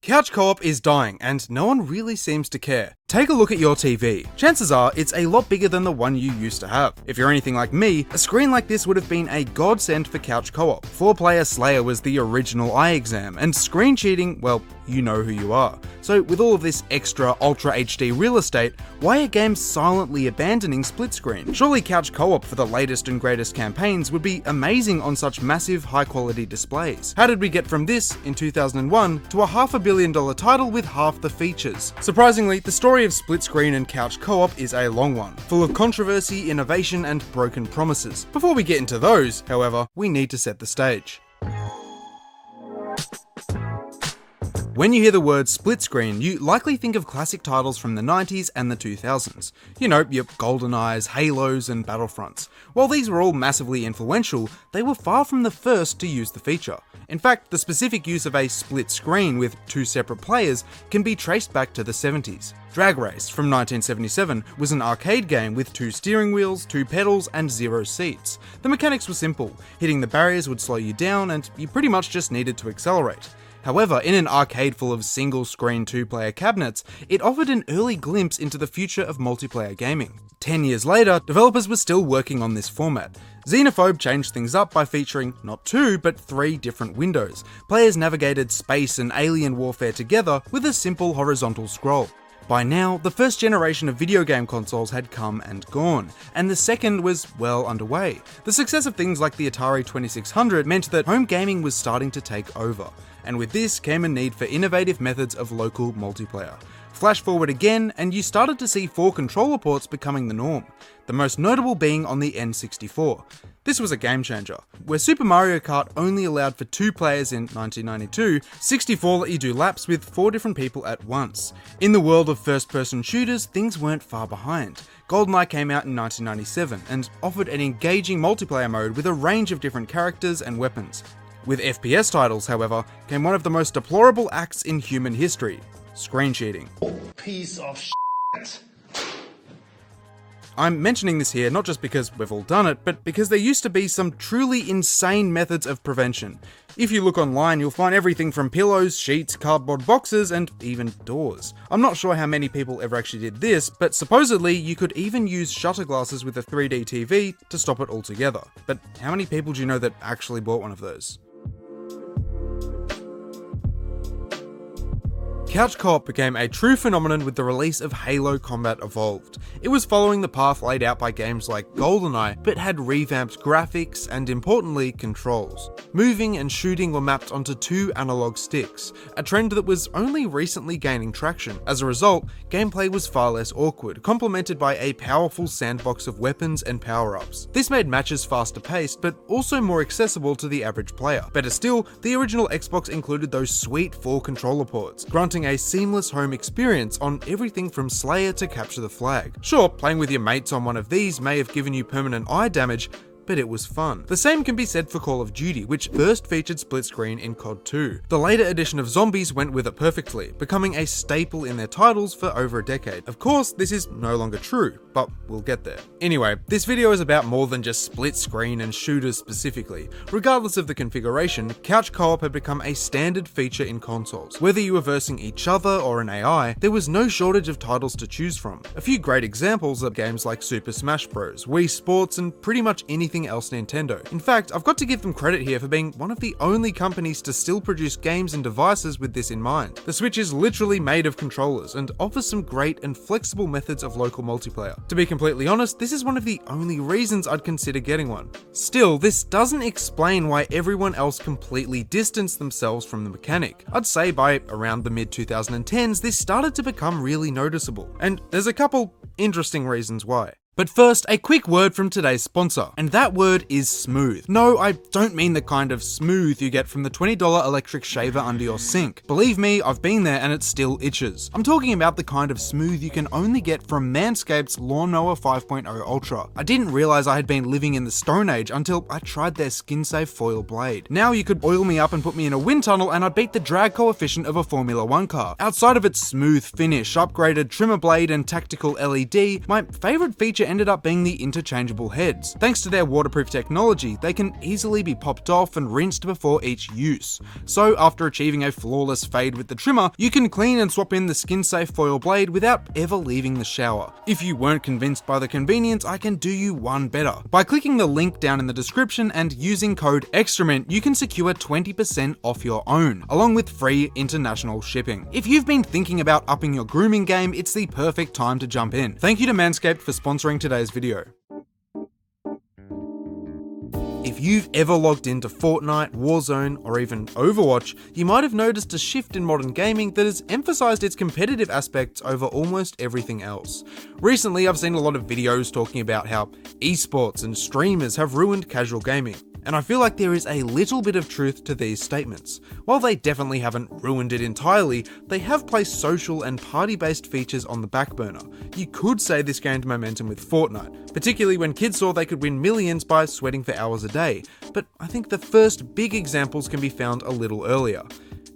Couch co-op is dying, and no one really seems to care. Take a look at your TV. Chances are it's a lot bigger than the one you used to have. If you're anything like me, a screen like this would have been a godsend for couch co-op. 4-player Slayer was the original eye exam, and screen cheating, well, you know who you are. So with all of this extra Ultra HD real estate, why are games silently abandoning split screen? Surely couch co-op for the latest and greatest campaigns would be amazing on such massive high quality displays. How did we get from this, in 2001, to a $500 million title with half the features? Surprisingly, the story of split screen and couch co-op is a long one, full of controversy, innovation, and broken promises. Before we get into those, however, we need to set the stage. When you hear the word split screen, you likely think of classic titles from the 90s and the 2000s. You know, your GoldenEyes, Halos, and Battlefronts. While these were all massively influential, they were far from the first to use the feature. In fact, the specific use of a split screen with two separate players can be traced back to the 70s. Drag Race from 1977 was an arcade game with 2 steering wheels, 2 pedals, and 0 seats. The mechanics were simple. Hitting the barriers would slow you down, and you pretty much just needed to accelerate. However, in an arcade full of single-screen 2-player cabinets, it offered an early glimpse into the future of multiplayer gaming. 10 years later, developers were still working on this format. Xenophobe changed things up by featuring not 2, but 3 different windows. Players navigated space and alien warfare together with a simple horizontal scroll. By now, the first generation of video game consoles had come and gone, and the second was well underway. The success of things like the Atari 2600 meant that home gaming was starting to take over, and with this came a need for innovative methods of local multiplayer. Flash forward again, and you started to see 4 controller ports becoming the norm, the most notable being on the N64. This was a game changer. Where Super Mario Kart only allowed for 2 players in 1992, 64 let you do laps with 4 different people at once. In the world of first-person shooters, things weren't far behind. GoldenEye came out in 1997 and offered an engaging multiplayer mode with a range of different characters and weapons. With FPS titles, however, came one of the most deplorable acts in human history: screen cheating. Piece of shit. I'm mentioning this here not just because we've all done it, but because there used to be some truly insane methods of prevention. If you look online, you'll find everything from pillows, sheets, cardboard boxes, and even doors. I'm not sure how many people ever actually did this, but supposedly you could even use shutter glasses with a 3D TV to stop it altogether. But how many people do you know that actually bought one of those? Couch co-op became a true phenomenon with the release of Halo Combat Evolved. It was following the path laid out by games like GoldenEye, but had revamped graphics and, importantly, controls. Moving and shooting were mapped onto 2 analog sticks, a trend that was only recently gaining traction. As a result, gameplay was far less awkward, complemented by a powerful sandbox of weapons and power-ups. This made matches faster paced, but also more accessible to the average player. Better still, the original Xbox included those sweet 4 controller ports, granting a seamless home experience on everything from Slayer to Capture the Flag. Sure, playing with your mates on one of these may have given you permanent eye damage, but it was fun. The same can be said for Call of Duty, which first featured split screen in COD 2. The later edition of Zombies went with it perfectly, becoming a staple in their titles for over a decade. Of course, this is no longer true, but we'll get there. Anyway, this video is about more than just split screen and shooters specifically. Regardless of the configuration, couch co-op had become a standard feature in consoles. Whether you were versing each other or an AI, there was no shortage of titles to choose from. A few great examples are games like Super Smash Bros, Wii Sports, and pretty much anything else Nintendo. In fact, I've got to give them credit here for being one of the only companies to still produce games and devices with this in mind. The Switch is literally made of controllers and offers some great and flexible methods of local multiplayer. To be completely honest, this is one of the only reasons I'd consider getting one. Still, this doesn't explain why everyone else completely distanced themselves from the mechanic. I'd say by around the mid-2010s, this started to become really noticeable, and there's a couple interesting reasons why. But first, a quick word from today's sponsor, and that word is smooth. No, I don't mean the kind of smooth you get from the $20 electric shaver under your sink. Believe me, I've been there and it still itches. I'm talking about the kind of smooth you can only get from Manscaped's Lawnmower 5.0 Ultra. I didn't realize I had been living in the Stone Age until I tried their skin-safe foil blade. Now you could oil me up and put me in a wind tunnel and I'd beat the drag coefficient of a Formula 1 car. Outside of its smooth finish, upgraded trimmer blade and tactical LED, my favorite feature ended up being the interchangeable heads. Thanks to their waterproof technology, they can easily be popped off and rinsed before each use. So after achieving a flawless fade with the trimmer, you can clean and swap in the skin-safe foil blade without ever leaving the shower. If you weren't convinced by the convenience, I can do you one better. By clicking the link down in the description and using code EXTRAMINT, you can secure 20% off your own, along with free international shipping. If you've been thinking about upping your grooming game, it's the perfect time to jump in. Thank you to Manscaped for sponsoring today's video. If you've ever logged into Fortnite, Warzone, or even Overwatch, you might have noticed a shift in modern gaming that has emphasized its competitive aspects over almost everything else. Recently, I've seen a lot of videos talking about how esports and streamers have ruined casual gaming. And I feel like there is a little bit of truth to these statements. While they definitely haven't ruined it entirely, they have placed social and party-based features on the back burner. You could say this gained momentum with Fortnite, particularly when kids saw they could win millions by sweating for hours a day. But I think the first big examples can be found a little earlier.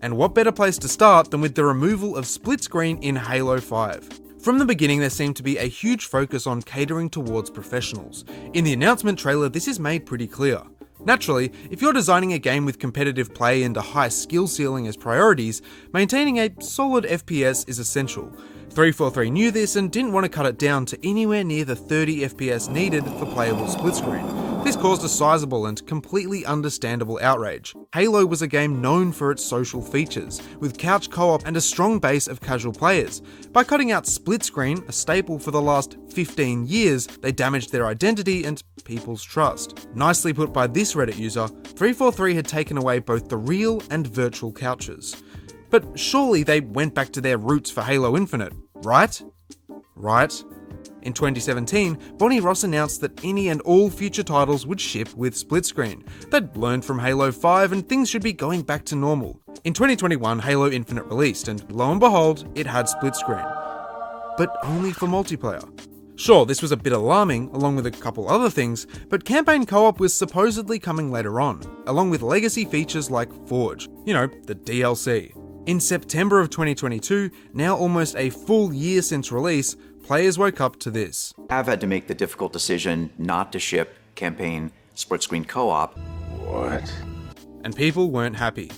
And what better place to start than with the removal of split screen in Halo 5. From the beginning, there seemed to be a huge focus on catering towards professionals. In the announcement trailer, this is made pretty clear. Naturally, if you're designing a game with competitive play and a high skill ceiling as priorities, maintaining a solid FPS is essential. 343 knew this and didn't want to cut it down to anywhere near the 30 FPS needed for playable split screen. This caused a sizable and completely understandable outrage. Halo was a game known for its social features, with couch co-op and a strong base of casual players. By cutting out split screen, a staple for the last 15 years, they damaged their identity and people's trust. Nicely put by this Reddit user, 343 had taken away both the real and virtual couches. But surely they went back to their roots for Halo Infinite, right? Right? In 2017, Bonnie Ross announced that any and all future titles would ship with split screen. They'd learned from Halo 5 and things should be going back to normal. In 2021, Halo Infinite released, and lo and behold, it had split screen. But only for multiplayer. Sure, this was a bit alarming, along with a couple other things, but campaign co-op was supposedly coming later on, along with legacy features like Forge, the DLC. In September of 2022, now almost a full year since release, players woke up to this. I've had to make the difficult decision not to ship campaign split screen co-op. What? And people weren't happy.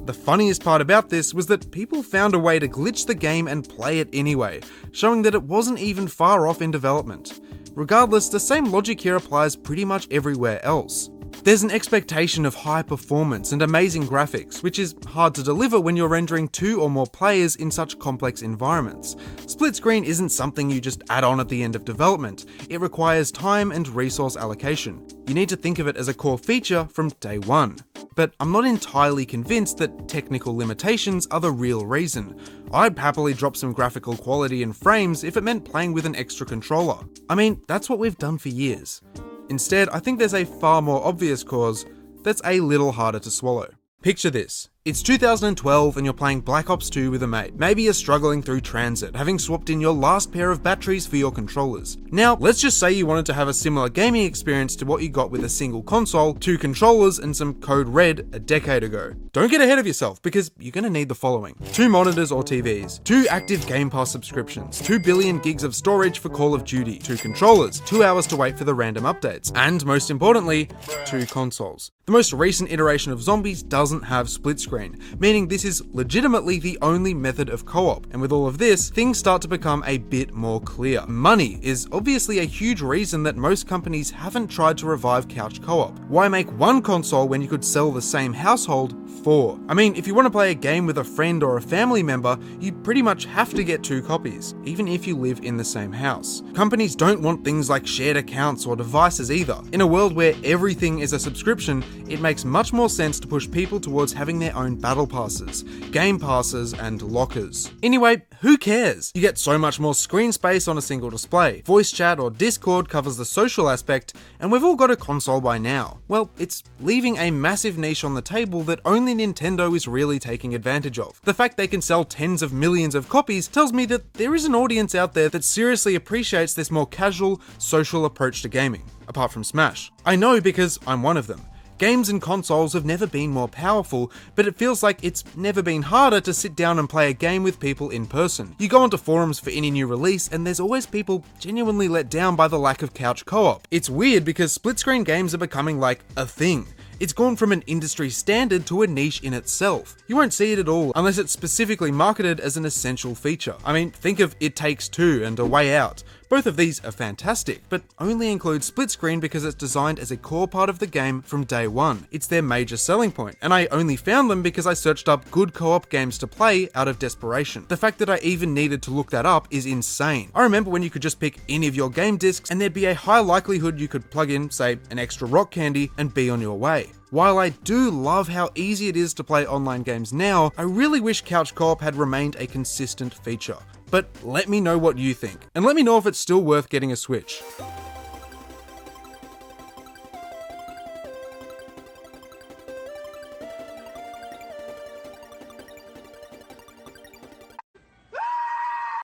The funniest part about this was that people found a way to glitch the game and play it anyway, showing that it wasn't even far off in development. Regardless, the same logic here applies pretty much everywhere else. There's an expectation of high performance and amazing graphics, which is hard to deliver when you're rendering 2 or more players in such complex environments. Split screen isn't something you just add on at the end of development. It requires time and resource allocation. You need to think of it as a core feature from day one. But I'm not entirely convinced that technical limitations are the real reason. I'd happily drop some graphical quality and frames if it meant playing with an extra controller. I mean, that's what we've done for years. Instead, I think there's a far more obvious cause that's a little harder to swallow. Picture this. It's 2012 and you're playing Black Ops 2 with a mate. Maybe you're struggling through transit, having swapped in your last pair of batteries for your controllers. Now, let's just say you wanted to have a similar gaming experience to what you got with a single console, 2 controllers, and some Code Red a decade ago. Don't get ahead of yourself, because you're going to need the following. 2 monitors or TVs, 2 active Game Pass subscriptions, 2 billion gigs of storage for Call of Duty, 2 controllers, 2 hours to wait for the random updates, and most importantly, 2 consoles. The most recent iteration of Zombies doesn't have split screen, meaning this is legitimately the only method of co-op, and with all of this, things start to become a bit more clear. Money is obviously a huge reason that most companies haven't tried to revive couch co-op. Why make 1 console when you could sell the same household 4? I mean, if you want to play a game with a friend or a family member, you pretty much have to get 2 copies, even if you live in the same house. Companies don't want things like shared accounts or devices either. In a world where everything is a subscription, it makes much more sense to push people towards having their own battle passes, game passes, and lockers. Anyway, who cares? You get so much more screen space on a single display. Voice chat or Discord covers the social aspect, and we've all got a console by now. Well, it's leaving a massive niche on the table that only Nintendo is really taking advantage of. The fact they can sell tens of millions of copies tells me that there is an audience out there that seriously appreciates this more casual, social approach to gaming, apart from Smash. I know because I'm one of them. Games and consoles have never been more powerful, but it feels like it's never been harder to sit down and play a game with people in person. You go onto forums for any new release, and there's always people genuinely let down by the lack of couch co-op. It's weird because split-screen games are becoming like a thing. It's gone from an industry standard to a niche in itself. You won't see it at all unless it's specifically marketed as an essential feature. I mean, think of It Takes Two and A Way Out. Both of these are fantastic, but only include split screen because it's designed as a core part of the game from day one. It's their major selling point, and I only found them because I searched up good co-op games to play out of desperation. The fact that I even needed to look that up is insane. I remember when you could just pick any of your game discs and there'd be a high likelihood you could plug in, say, an extra rock candy and be on your way. While I do love how easy it is to play online games now, I really wish couch co-op had remained a consistent feature. But let me know what you think, and let me know if it's still worth getting a Switch.